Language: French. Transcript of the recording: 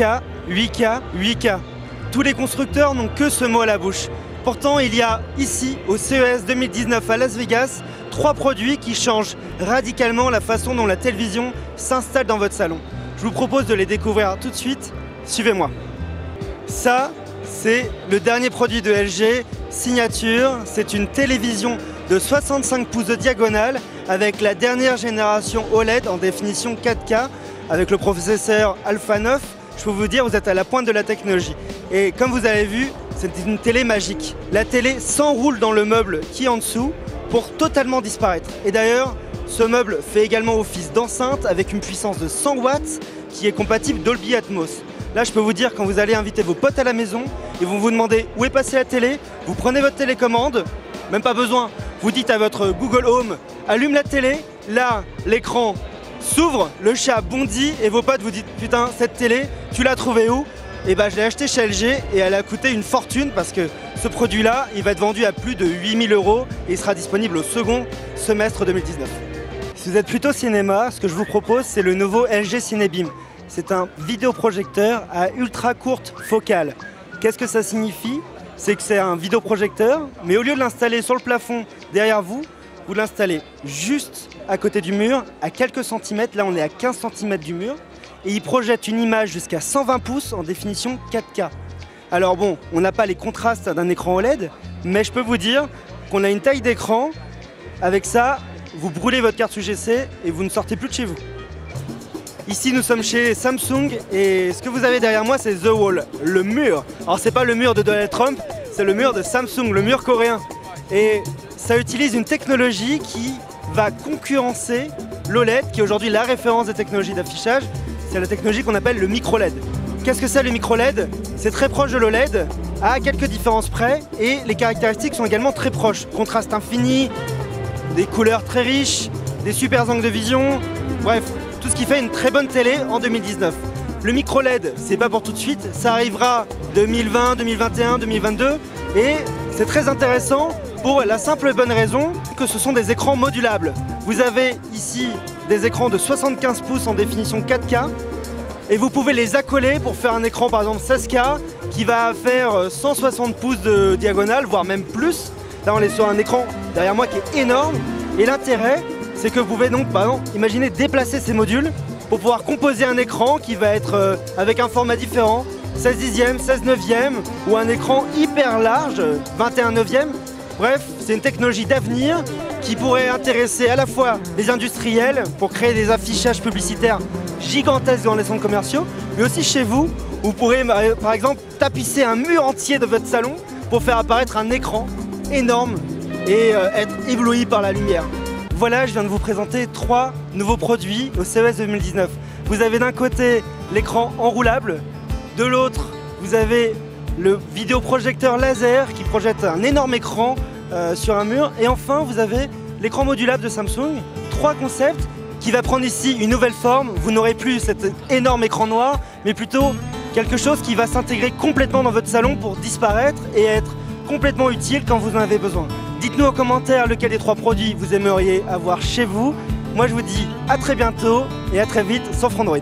8K, 8K, 8K. Tous les constructeurs n'ont que ce mot à la bouche. Pourtant, il y a ici, au CES 2019 à Las Vegas, 3 produits qui changent radicalement la façon dont la télévision s'installe dans votre salon. Je vous propose de les découvrir tout de suite. Suivez-moi. Ça, c'est le dernier produit de LG, Signature. C'est une télévision de 65 pouces de diagonale avec la dernière génération OLED en définition 4K avec le processeur Alpha 9. Je peux vous dire, vous êtes à la pointe de la technologie. Et comme vous avez vu, c'est une télé magique. La télé s'enroule dans le meuble qui est en dessous pour totalement disparaître. Et d'ailleurs, ce meuble fait également office d'enceinte avec une puissance de 100 watts qui est compatible Dolby Atmos. Là, je peux vous dire, quand vous allez inviter vos potes à la maison, ils vont vous demander où est passée la télé, vous prenez votre télécommande, même pas besoin, vous dites à votre Google Home, allume la télé, là, l'écran s'ouvre, le chat bondit et vos potes vous disent, putain, cette télé, tu l'as trouvée où? Et bah, je l'ai acheté chez LG et elle a coûté une fortune parce que ce produit-là, il va être vendu à plus de 8 000 € et il sera disponible au second semestre 2019. Si vous êtes plutôt cinéma, ce que je vous propose, c'est le nouveau LG Cinebeam. C'est un vidéoprojecteur à ultra courte focale. Qu'est-ce que ça signifie? C'est que c'est un vidéoprojecteur, mais au lieu de l'installer sur le plafond derrière vous, vous l'installez juste à côté du mur, à quelques centimètres. Là, on est à 15 cm du mur. Et il projette une image jusqu'à 120 pouces en définition 4K. Alors bon, on n'a pas les contrastes d'un écran OLED, mais je peux vous dire qu'on a une taille d'écran. Avec ça, vous brûlez votre carte UGC et vous ne sortez plus de chez vous. Ici, nous sommes chez Samsung et ce que vous avez derrière moi, c'est The Wall, le mur. Alors, c'est pas le mur de Donald Trump, c'est le mur de Samsung, le mur coréen. Et ça utilise une technologie qui va concurrencer l'OLED, qui est aujourd'hui la référence des technologies d'affichage. C'est la technologie qu'on appelle le micro-LED. Qu'est-ce que c'est le micro-LED? C'est très proche de l'OLED, à quelques différences près, et les caractéristiques sont également très proches. Contraste infini, des couleurs très riches, des super angles de vision, bref, tout ce qui fait une très bonne télé en 2019. Le micro-LED, c'est pas pour tout de suite, ça arrivera 2020, 2021, 2022, et c'est très intéressant pour la simple et bonne raison que ce sont des écrans modulables. Vous avez ici des écrans de 75 pouces en définition 4K et vous pouvez les accoler pour faire un écran par exemple 16K qui va faire 160 pouces de diagonale, voire même plus. Là on est sur un écran derrière moi qui est énorme et l'intérêt c'est que vous pouvez donc par exemple imaginer déplacer ces modules pour pouvoir composer un écran qui va être avec un format différent, 16 dixièmes, 16 neuvièmes ou un écran hyper large, 21 neuvièmes. Bref, c'est une technologie d'avenir qui pourrait intéresser à la fois les industriels pour créer des affichages publicitaires gigantesques dans les centres commerciaux, mais aussi chez vous, où vous pourrez par exemple tapisser un mur entier de votre salon pour faire apparaître un écran énorme et être ébloui par la lumière. Voilà, je viens de vous présenter 3 nouveaux produits au CES 2019. Vous avez d'un côté l'écran enroulable, de l'autre vous avez le vidéoprojecteur laser qui projette un énorme écran sur un mur. Et enfin, vous avez l'écran modulable de Samsung. 3 concepts qui va prendre ici une nouvelle forme. Vous n'aurez plus cet énorme écran noir, mais plutôt quelque chose qui va s'intégrer complètement dans votre salon pour disparaître et être complètement utile quand vous en avez besoin. Dites-nous en commentaire lequel des 3 produits vous aimeriez avoir chez vous. Moi, je vous dis à très bientôt et à très vite sur Frandroid.